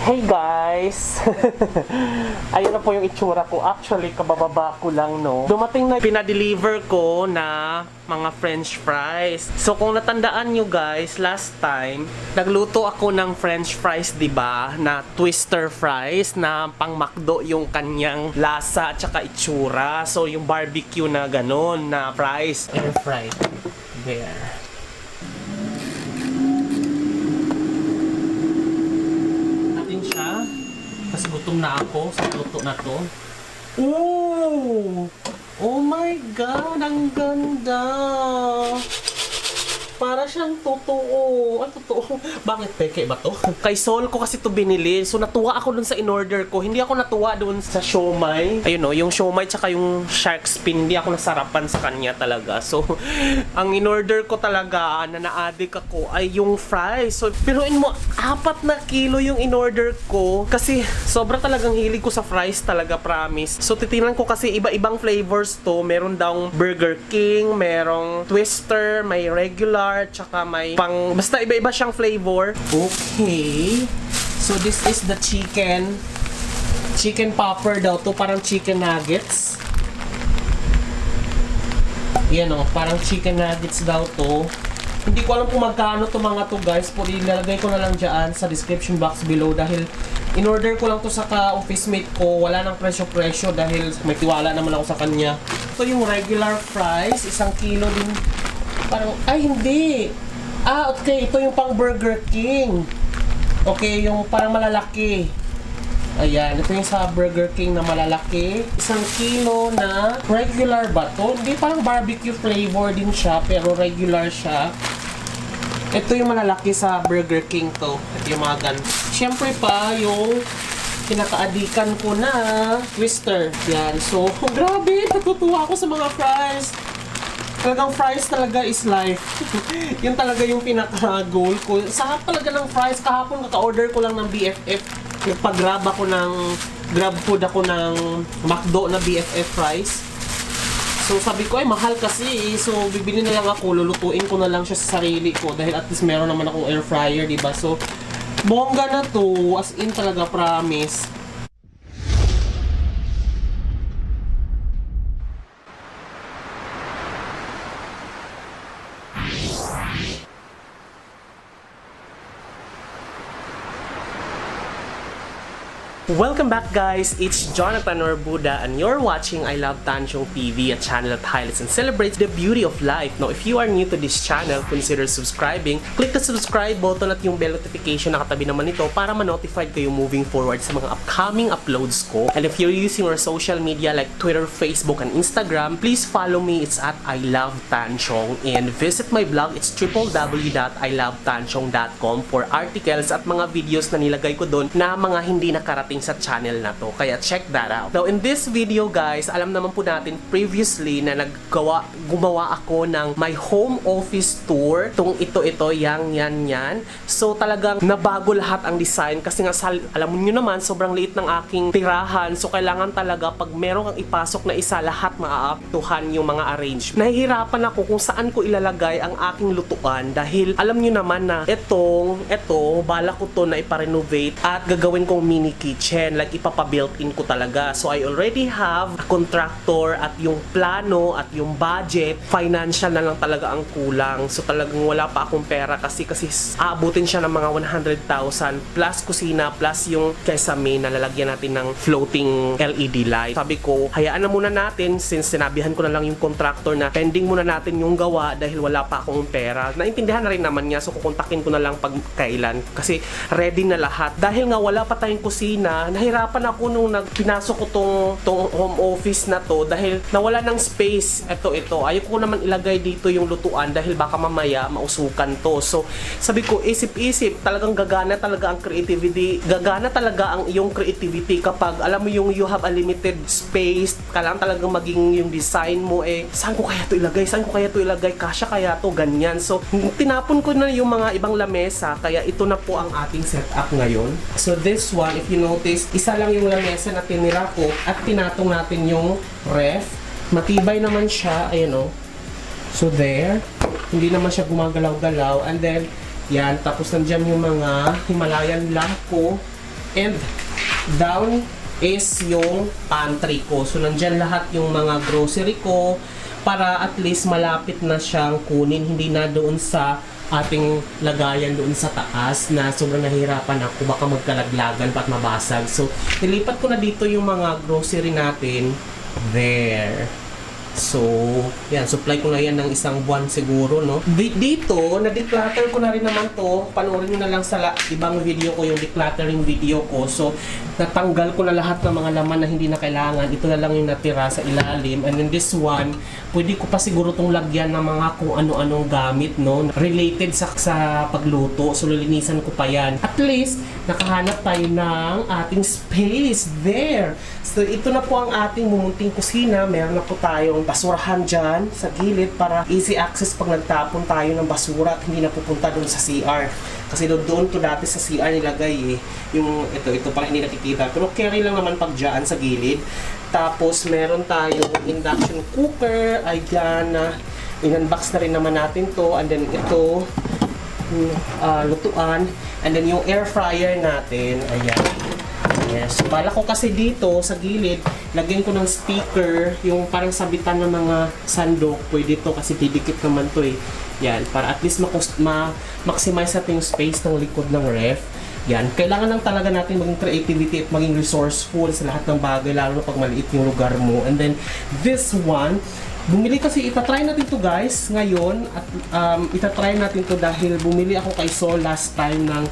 Hey guys! Ayun na po yung itsura ko. Actually, kabababa ko lang, no? Dumating na pinadeliver ko na mga french fries. So, kung natandaan nyo guys, last time, nagluto ako ng french fries, diba? Na twister fries, na pang McDo yung kanyang lasa at saka itsura. So, yung barbecue na ganun, na fries. Air fried. There. Kasi gutom na ako sa luto na to. Oh! Oh my God! Ang ganda! Para siyang totoo. Totoo. Bakit peke ba to? Kay Sol ko kasi to binili. So natuwa ako dun sa in-order ko. Hindi ako natuwa dun sa siomai. Ayun o, yung siomai tsaka yung shark fin. Hindi ako nasarapan sa kanya talaga. So, ang in-order ko talaga na na-addict ako ay yung fries. So, piruin mo, 4 na kilo yung in-order ko. Kasi sobra talagang hilig ko sa fries talaga, promise. So, titingnan ko kasi iba-ibang flavors to. Meron daw Burger King, merong twister, may regular, tsaka may pang, basta iba-iba siyang flavor. Okay. So this is the chicken popper daw to, parang chicken nuggets. Yan o, parang chicken nuggets daw to. Hindi ko alam kung magkano to mga to guys, pero ilalagay ko na lang dyan sa description box below dahil in-order ko lang to sa ka-office mate ko. Wala nang presyo-presyo dahil may tiwala naman ako sa kanya. Ito yung regular fries, 1 kilo din. Parang, ay hindi. Okay, ito yung pang Burger King. Okay, yung parang malalaki. Ayan, ito yung sa Burger King na malalaki. 1 kilo na regular ba to? Hindi, parang barbecue flavor din siya, pero regular siya. Ito yung malalaki sa Burger King to. Ito yung mga gan. Siyempre pa, yung kinakaadikan ko na twister. Yan, so, grabe, natutuwa ako sa mga fries. Talagang fries talaga is life. Yun talaga yung pinaka-goal ko. Sarap talaga ng fries. Kahapon kaka-order ko lang ng BFF. Pag-grab ako ng, grab food ako ng McDo na BFF fries. So sabi ko ay mahal kasi. So bibili na lang ako. Lulutuin ko na lang siya sa sarili ko. Dahil at least meron naman akong air fryer, diba? So bongga na to. As in talaga, promise. Welcome back guys, it's Jonathan Orbuda and you're watching I Love Tanchong TV, a channel that highlights and celebrates the beauty of life. Now if you are new to this channel, consider subscribing. Click the subscribe button at yung bell notification na katabi naman nito para ma-notified kayo moving forward sa mga upcoming uploads ko. And if you're using our social media like Twitter, Facebook, and Instagram, please follow me, it's at I Love Tanchong. And visit my blog, it's www.ilovetanchong.com for articles at mga videos na nilagay ko doon na mga hindi nakarating sa channel na to. Kaya check that out. Now, in this video guys, alam naman po natin previously na gumawa ako ng my home office tour. Ito, yan. So, talagang nabago lahat ang design kasi nga, alam niyo naman, sobrang liit ng aking tirahan. So, kailangan talaga pag meron kang ipasok na isa, lahat maaaptuhan yung mga arrangement. Nahihirapan ako kung saan ko ilalagay ang aking lutuan dahil alam niyo naman na ito, bala ko to na iparenovate at gagawin kong mini kitchen. Like ipapa-built-in ko talaga. So I already have a contractor at yung plano at yung budget, financial na lang talaga ang kulang. So talagang wala pa akong pera kasi aabutin siya ng mga 100,000 plus kusina plus yung kesame na lalagyan natin ng floating LED light. Sabi ko, hayaan na muna natin since sinabihan ko na lang yung contractor na pending muna natin yung gawa dahil wala pa akong pera. Naintindihan na rin naman niya, so kukontakin ko na lang pag kailan kasi ready na lahat. Dahil nga wala pa tayong kusina, nahirapan ako nung pinasok ko tong home office na to dahil nawala ng space. Ito. Ayaw ko naman ilagay dito yung lutuan dahil baka mamaya mausukan to. So, sabi ko, isip-isip, talagang gagana talaga ang creativity. Gagana talaga ang iyong creativity kapag alam mo yung you have a limited space. Kailangan talagang maging yung design mo saan ko kaya to ilagay? Kasya kaya to? Ganyan. So, tinapon ko na yung mga ibang lamesa kaya ito na po ang ating setup ngayon. So, this one, if you notice, isa lang yung lamesa na tinira ko at tinatong natin yung ref. Matibay naman siya, ayan o. So there, hindi naman siya gumagalaw-galaw. And then, yan, tapos nandiyan yung mga Himalayan lamp ko. And down is yung pantry ko. So, nandyan lahat yung mga grocery ko para at least malapit na siyang kunin. Hindi na doon sa ating lagayan doon sa taas na sobrang nahirapan ako. Baka magkalaglagan pa at mabasag. So, nilipat ko na dito yung mga grocery natin. There. So, yan, supply ko na yan ng isang buwan siguro, no? Dito, na-declutter ko na rin naman to. Panoorin nyo na lang sa ibang video ko, yung decluttering video ko. So, natanggal ko na lahat ng mga laman na hindi na kailangan. Ito na lang yung natira sa ilalim. And then this one, pwede ko pa siguro tong lagyan ng mga kung ano-anong gamit, no? Related sa pagluto. So, lilinisan ko pa yan. At least, nakahanap tayo ng ating space. There! So, ito na po ang ating mumunting kusina. Meron na po tayong basurahan dyan sa gilid para easy access pag nagtapon tayo ng basura at hindi na pupunta doon sa CR. Kasi doon to dati sa CR nilagay eh. Yung ito parang hindi nakikita. Pero carry lang naman pag dyan sa gilid. Tapos meron tayong induction cooker. Ayan na. In-unbox na rin naman natin to. And then ito, lutuan. And then yung air fryer natin. Ayan. Yes. Bala ko kasi dito sa gilid, lagyan ko ng sticker, yung parang sabitan ng mga sandok. Pwede to kasi didikit naman to eh. Yan, para at least ma-maximize natin yung space ng likod ng ref. Yan, kailangan lang talaga natin maging creativity at maging resourceful sa lahat ng bagay, lalo na pag maliit yung lugar mo. And then, this one, bumili kasi, itatry natin to guys ngayon. At itatry natin to dahil bumili ako kay Sol last time ng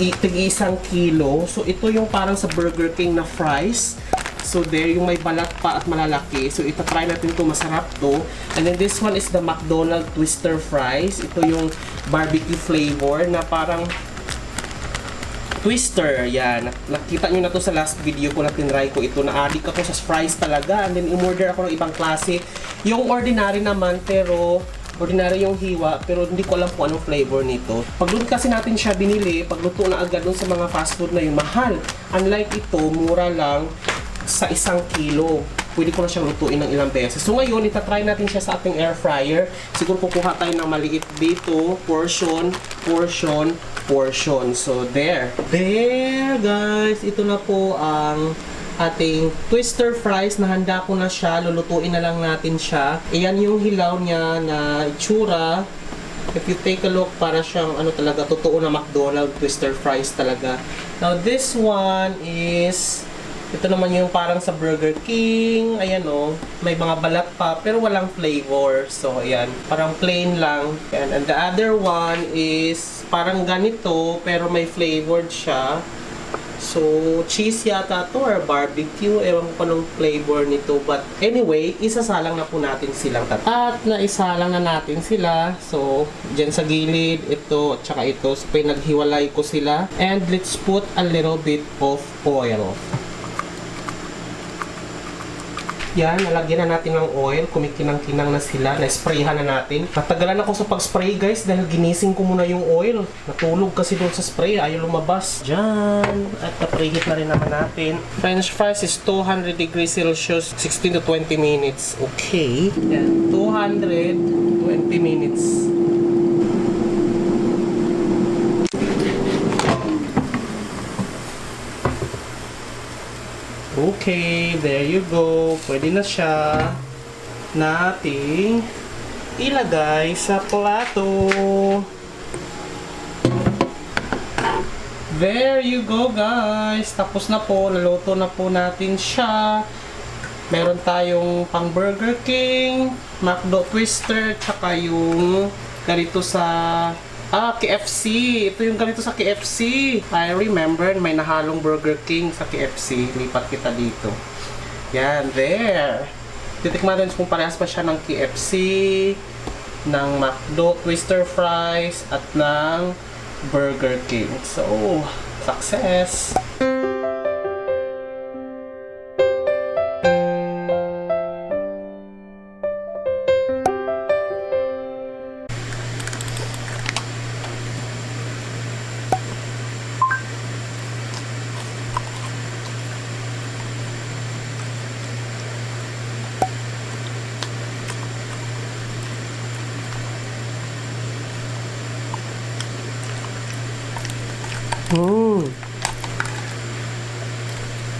tig-1 kilo. So, ito yung parang sa Burger King na fries. So, there yung may balat pa at malalaki. So, itatry natin to, masarap to. And then, this one is the McDonald's Twister Fries. Ito yung barbecue flavor na parang twister. Yan. Nakita nyo na to sa last video ko na tinry ko ito. Na-addict ako sa fries talaga. And then, in-order ako ng ibang klase. Yung ordinary naman, pero ordinary yung hiwa, pero hindi ko alam kung anong flavor nito. Pag doon kasi natin siya binili, pagluto na agad doon sa mga fast food na yun, mahal. Unlike ito, mura lang sa 1 kilo. Pwede ko na siyang lutuin ng ilang beses. So ngayon, itatry natin siya sa ating air fryer. Siguro kukuha tayo ng maliit dito. Portion. So there. There guys, ito na po ang ating twister fries na handa ko na siya. Lulutuin na lang natin siya. Ayan yung hilaw niya na itsura. If you take a look, para siyang ano talaga, totoo na McDonald's twister fries talaga. Now this one is, ito naman yung parang sa Burger King. Ayan o, may mga balat pa pero walang flavor. So ayan, parang plain lang. And the other one is parang ganito pero may flavored siya. So, cheese yata to or barbecue. Ewan ko anong flavor nito. But anyway, isasalang na po natin silang tatlo. At naisalang na natin sila. So, dyan sa gilid, ito, at saka ito. So, pinaghiwalay ko sila. And let's put a little bit of oil. Yan, nalagyan na natin ng oil. Kumikinang-kinang na sila. Na-sprayhan na natin. Natagalan ako sa pag-spray guys dahil ginising ko muna yung oil. Natulog kasi doon sa spray. Ayaw lumabas. Diyan. At na-preheat na rin naman natin. French fries is 200 degrees Celsius, 16 to 20 minutes. Okay. Yan. 220 minutes. Okay, there you go. Pwede na siya nating ilagay sa plato. There you go guys. Tapos na po. Naluto na po natin siya. Meron tayong pang Burger King, McDo Twister, tsaka yung ganito sa KFC. Ito yung ganito sa KFC. I remember, may nahalong Burger King sa KFC. Lipat kita dito. Yan, there. Titikman natin kung parehas pa siya ng KFC, ng McDo Twister Fries, at ng Burger King. So, success!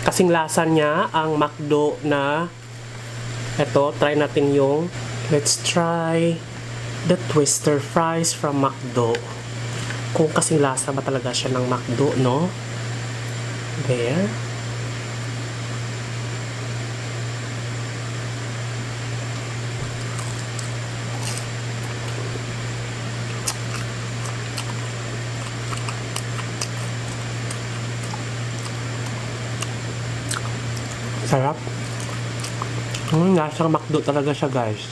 Kasing lasa niya ang McDo na eto, try natin yung let's try the twister fries from McDo. Kung kasing lasa ba talaga siya ng McDo, no? There. Sarap. Lasang McDo talaga siya, guys.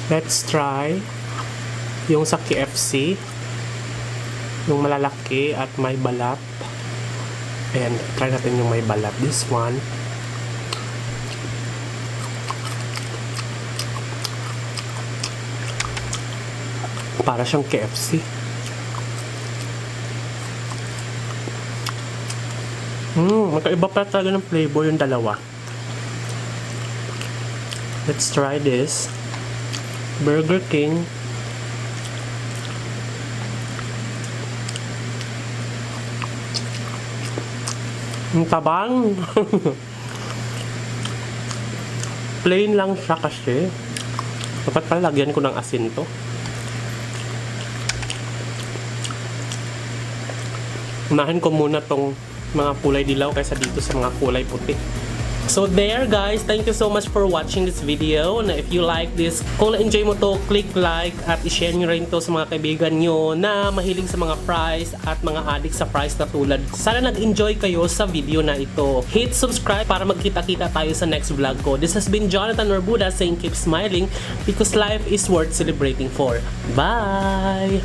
Let's try yung sa KFC. Yung malalaki at may balat. Ayan, try natin yung may balat. This one. Para siyang KFC. Magkaiba pa talaga ng flavor yung dalawa. Let's try this. Burger King. Ang tabang. Plain lang siya kasi. Dapat pala lagyan ko ng asin to. Unahin ko muna tong mga kulay dilaw kaysa dito sa mga kulay puti. So there guys, thank you so much for watching this video. Na if you like this, kung na-enjoy mo to, click like at i-share nyo rin to sa mga kaibigan nyo na mahilig sa mga fries at mga addict sa fries na tulad. Sana nag-enjoy kayo sa video na ito. Hit subscribe para magkita-kita tayo sa next vlog ko. This has been Jonathan Orbuda saying keep smiling because life is worth celebrating for. Bye!